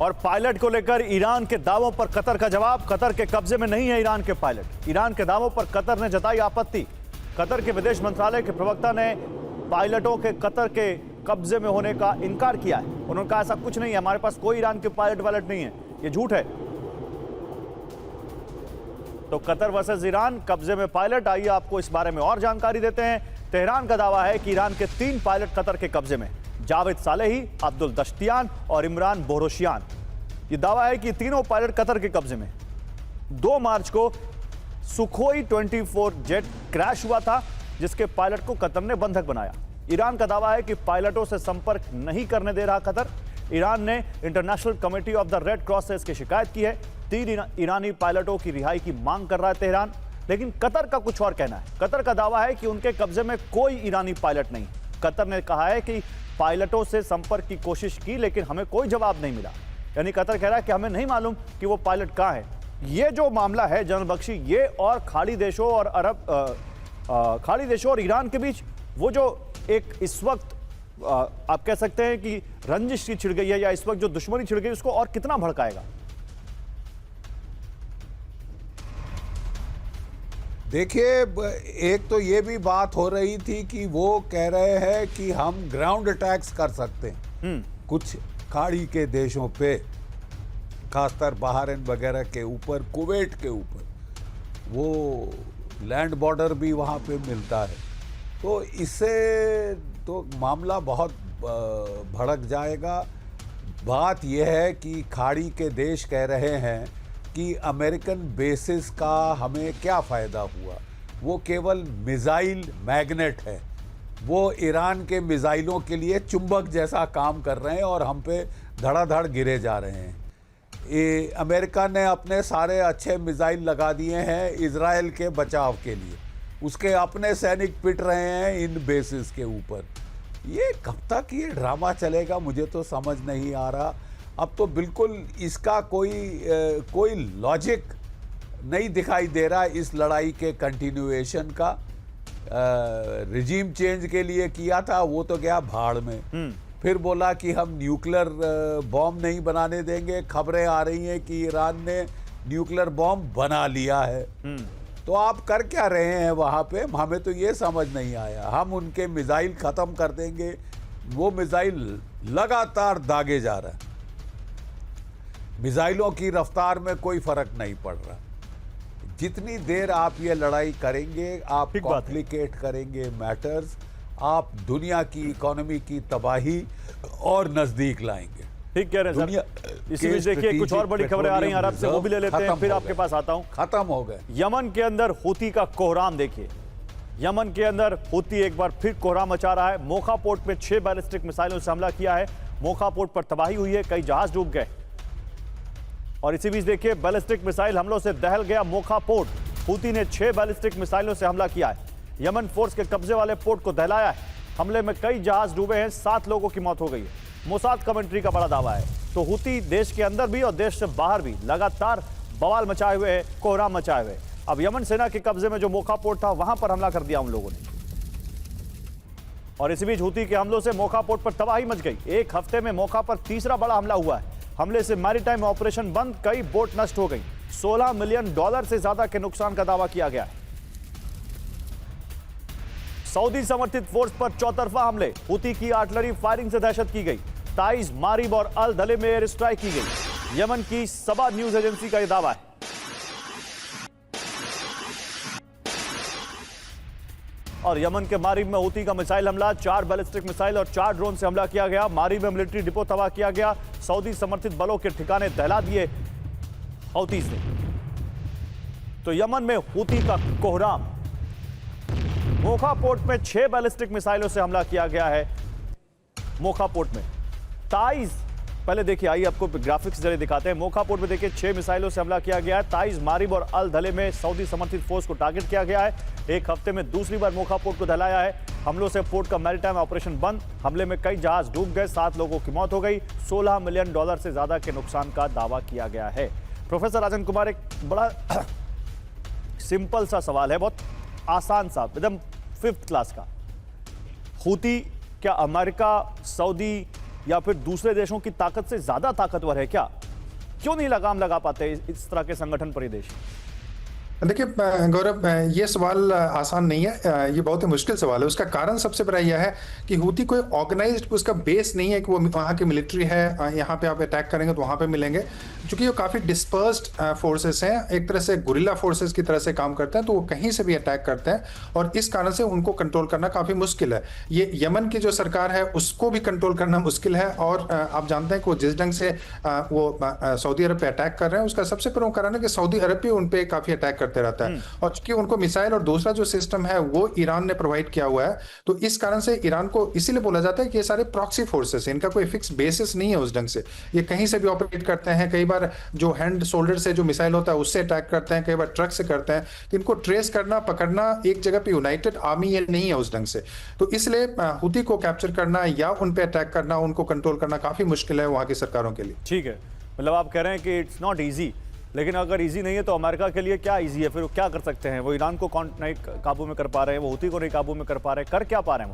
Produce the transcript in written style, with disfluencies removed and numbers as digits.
और पायलट को लेकर ईरान के दावों पर कतर का जवाब। कतर के कब्जे में नहीं है ईरान के पायलट। ईरान के दावों पर कतर ने जताई आपत्ति। कतर के विदेश मंत्रालय के प्रवक्ता ने पायलटों के कतर के कब्जे में होने का इनकार किया है। उन्होंने कहा ऐसा कुछ नहीं है, हमारे पास कोई ईरान के पायलट वायलट नहीं है, ये झूठ है। तो कतर वर्सेस ईरान, कब्जे में पायलट। आइए आपको इस बारे में और जानकारी देते हैं। तेहरान का दावा है कि ईरान के 3 पायलट कतर के कब्जे में, जावेद सालेही, अब्दुल दश्तियान और इमरान बोरोशियान। यह दावा है कि तीनों पायलट कतर के कब्जे में। 2 मार्च को सुखोई 24 जेट क्रैश हुआ था, जिसके पायलट को कतर ने बंधक बनाया। ईरान का दावा है कि पायलटों से संपर्क नहीं करने दे रहा कतर। ईरान ने international committee of the red cross से इसकी शिकायत की है। 3 ईरानी पायलटों की रिहाई की मांग कर रहा है तेहरान, लेकिन कतर का कुछ और कहना है। कतर का दावा है कि उनके कब्जे में कोई ईरानी पायलट नहीं। कतर ने कहा है कि पायलटों से संपर्क की कोशिश की, लेकिन हमें कोई जवाब नहीं मिला। यानी कतर कह रहा है कि हमें नहीं मालूम कि वो पायलट कहां है। ये जो मामला है जनरल बख्शी, ये और खाड़ी देशों और खाड़ी देशों और ईरान के बीच वो जो एक इस वक्त आप कह सकते हैं कि रंजिश की छिड़ गई है, या इस वक्त जो दुश्मनी छिड़ गई, उसको और कितना भड़काएगा? देखिए, एक तो ये भी बात हो रही थी कि वो कह रहे हैं कि हम ग्राउंड अटैक्स कर सकते हैं कुछ खाड़ी के देशों पे, खासकर बहरीन वगैरह के ऊपर, कुवैत के ऊपर। वो लैंड बॉर्डर भी वहाँ पे मिलता है, तो इससे तो मामला बहुत भड़क जाएगा। बात यह है कि खाड़ी के देश कह रहे हैं कि अमेरिकन बेसिस का हमें क्या फ़ायदा हुआ, वो केवल मिसाइल मैग्नेट है। वो ईरान के मिसाइलों के लिए चुंबक जैसा काम कर रहे हैं और हम पे धड़ाधड़ गिरे जा रहे हैं। अमेरिका ने अपने सारे अच्छे मिसाइल लगा दिए हैं इजराइल के बचाव के लिए, उसके अपने सैनिक पिट रहे हैं इन बेसिस के ऊपर। ये कब तक ये ड्रामा चलेगा, मुझे तो समझ नहीं आ रहा। अब तो बिल्कुल इसका कोई लॉजिक नहीं दिखाई दे रहा इस लड़ाई के कंटिन्यूएशन का। रिजीम चेंज के लिए किया था, वो तो गया भाड़ में। फिर बोला कि हम न्यूक्लियर बॉम्ब नहीं बनाने देंगे। खबरें आ रही हैं कि ईरान ने न्यूक्लियर बॉम्ब बना लिया है। तो आप कर क्या रहे हैं वहाँ पे, हमें तो ये समझ नहीं आया। हम उनके मिसाइल ख़त्म कर देंगे, वो मिसाइल लगातार दागे जा रहा है। मिसाइलों की रफ्तार में कोई फर्क नहीं पड़ रहा। जितनी देर आप ये लड़ाई करेंगे, आप कॉम्प्लिकेट करेंगे मैटर्स, आप दुनिया की इकोनॉमी की तबाही और नजदीक लाएंगे। ठीक कह रहे हैं सर। इसी बीच देखिए कुछ और बड़ी खबरें आ रही हैं अरब से, वो भी ले लेते हैं, फिर आपके पास आता हूं। खत्म हो गए। यमन के अंदर हूती का कोहराम देखिए। यमन के अंदर हूती एक बार फिर कोहराम मचा रहा है। मोखा पोर्ट में 6 बैलिस्टिक मिसाइलों से हमला किया है। मोखा पोर्ट पर तबाही हुई है, कई जहाज डूब गए। और इसी बीच देखिए बैलिस्टिक मिसाइल हमलों से दहल गया मोखा पोर्ट। हूती ने 6 बैलिस्टिक मिसाइलों से हमला किया है। यमन फोर्स के कब्जे वाले पोर्ट को दहलाया है। हमले में कई जहाज डूबे हैं, 7 लोगों की मौत हो गई है। मोसाद कमेंट्री का बड़ा दावा है। तो हूती देश के अंदर भी और देश से बाहर भी लगातार बवाल मचाए हुए है, कोहराम मचाए हुए। अब यमन सेना के कब्जे में जो मोखा पोर्ट था, वहां पर हमला कर दिया उन लोगों ने। और इसी बीच हूती के हमलों से मोखा पोर्ट पर तबाही मच गई। एक हफ्ते में मोखा पर तीसरा बड़ा हमला हुआ है। हमले से मैरीटाइम ऑपरेशन बंद, कई बोट नष्ट हो गई। $16 मिलियन से ज्यादा के नुकसान का दावा किया गया है। सऊदी समर्थित फोर्स पर चौतरफा हमले, हूती की आर्टिलरी फायरिंग से दहशत की गई। ताइज, मारिब और अल दले में एयर स्ट्राइक की गई। यमन की सबा न्यूज एजेंसी का यह दावा है। और यमन के मारिब में हूती का मिसाइल हमला, 4 बैलिस्टिक मिसाइल और 4 ड्रोन से हमला किया गया। मारिब में मिलिट्री डिपो तबाह किया गया। सऊदी समर्थित बलों के ठिकाने दहला दिए हूती से। तो यमन में हूती का कोहराम। मोखा पोर्ट में 6 बैलिस्टिक मिसाइलों से हमला किया गया है। मोखा पोर्ट में ताइज, पहले देखिए, आइए आपको ग्राफिक्स जरिए दिखाते हैं। मोखा पोर्ट में देखिए 6 मिसाइलों से हमला किया गया है। ताइज, मारिब और अल धले में सऊदी समर्थित फोर्स को टारगेट किया गया है। एक हफ्ते में दूसरी बार मोखा पोर्ट को दहलाया है। हमलों से पोर्ट का मैरीटाइम ऑपरेशन बंद। हमले में कई जहाज डूब गए, 7 लोगों की मौत हो गई। $16 मिलियन से ज्यादा के नुकसान का दावा किया गया है। प्रोफेसर राजन कुमार, एक बड़ा सिंपल सा सवाल है, बहुत आसान सा, एकदम 5th क्लास का। हूती क्या अमेरिका, सऊदी या फिर दूसरे देशों की ताकत से ज्यादा ताकतवर है क्या? क्यों नहीं लगाम लगा पाते इस तरह के संगठन पर ये देश? देखिए गौरव, ये सवाल आसान नहीं है, ये बहुत ही मुश्किल सवाल है। उसका कारण सबसे बड़ा यह है कि हूती कोई ऑर्गेनाइज्ड उसका बेस नहीं है कि वो वहाँ की मिलिट्री है, यहाँ पे आप अटैक करेंगे तो वहाँ पे मिलेंगे। क्योंकि वो काफ़ी डिस्पर्स्ड फोर्सेस हैं, एक तरह से गुरिल्ला फोर्सेस की तरह से काम करते हैं, तो वो कहीं से भी अटैक करते हैं और इस कारण से उनको कंट्रोल करना काफ़ी मुश्किल है। ये यमन की जो सरकार है उसको भी कंट्रोल करना मुश्किल है। और आप जानते हैं कि वो जिस ढंग से वो सऊदी अरब पे अटैक कर रहे हैं, उसका सबसे प्रमुख कारण है कि सऊदी अरब भी उन पे काफ़ी अटैक करते रहता है। और चूंकि उनको मिसाइल और दूसरा जो सिस्टम है वो ईरान ने प्रोवाइड किया हुआ है, तो इस कारण से ईरान को इसीलिए बोला जाता है कि ये सारे प्रॉक्सी फोर्सेस हैं, इनका कोई फिक्स बेसिस नहीं है उस ढंग से। ये कहीं से भी ऑपरेट करते हैं, कई बार जो हैंड शोल्डर से जो मिसाइल होता है उससे अटैक करते हैं, कई बार ट्रक से करते हैं। तो इनको ट्रेस करना, पकड़ना, एक जगह पे यूनाइटेड आर्मी ये नहीं है उस ढंग से। तो इसलिए हूती को कैप्चर करना या उन पे अटैक करना, उनको कंट्रोल करना काफी मुश्किल है वहां की सरकारों के लिए। ठीक है, मतलब आप कह रहे हैं कि इट्स नॉट ईजी, लेकिन अगर इजी नहीं है तो अमेरिका के लिए क्या इजी है? फिर वो क्या कर सकते हैं? वो ईरान को नहीं काबू में कर पा रहे हैं, वो हूती को नहीं काबू में कर पा रहे हैं, कर क्या पा रहे हैं?